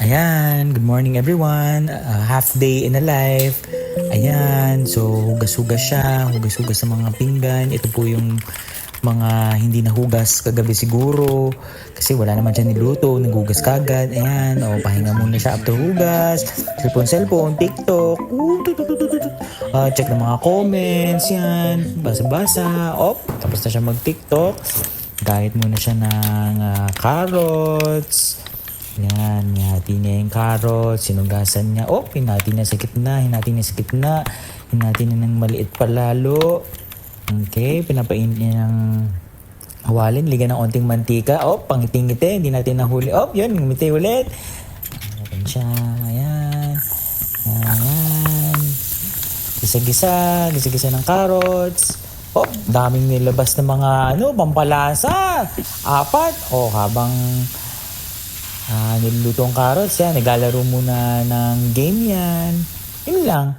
Ayan, good morning everyone. Half day in a life. Ayan, so hugas-hugas siya, hugas-hugas sa mga pinggan. Ito po yung mga hindi nahugas kagabi siguro kasi wala naman siya niluto, naghugas kagad. Ayan, pahinga muna siya after hugas. Cellphone, TikTok. Check ng mga comments, yan. Basa-basa. Tapos na siya mag-TikTok. Diet muna siya ng carrots. Yan, hinati niya yung carrots, sinugasan niya. Hinati niya sa gitna, hinati niya ng maliit palalo. Okay, pinapainit niya ng hawalin, liga ng onting mantika. Pangiti-ngiti, hindi natin nahuli. Yun, ngumiti ulit. Ayan siya, ayan. Ayan. Gisa-gisa ng carrots. Daming nilabas na mga pampalasa. 4. Habang niluluto ang carrots yan, naglalaro muna ng game yan. Yun lang.